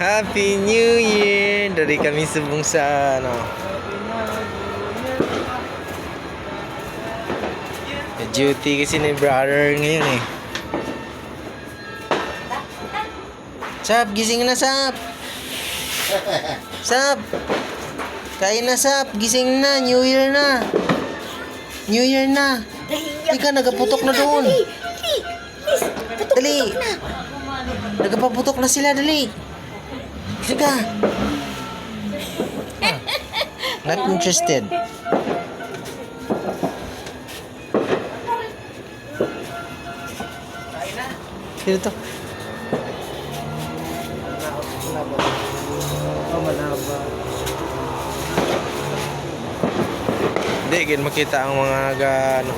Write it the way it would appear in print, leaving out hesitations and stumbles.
Happy New Year dari kami sebangsa, no. Duty kasi ni brother ngayon eh. Sap, gising na Sap. Sap. Kain na Sap, gising na, New Year na. New Year na. Ika, nagaputok na doon. Dali. Nagapaputok na sila, dali. Sige. Not interested. Sino to? Manaba. Hindi, makita ang mga ano.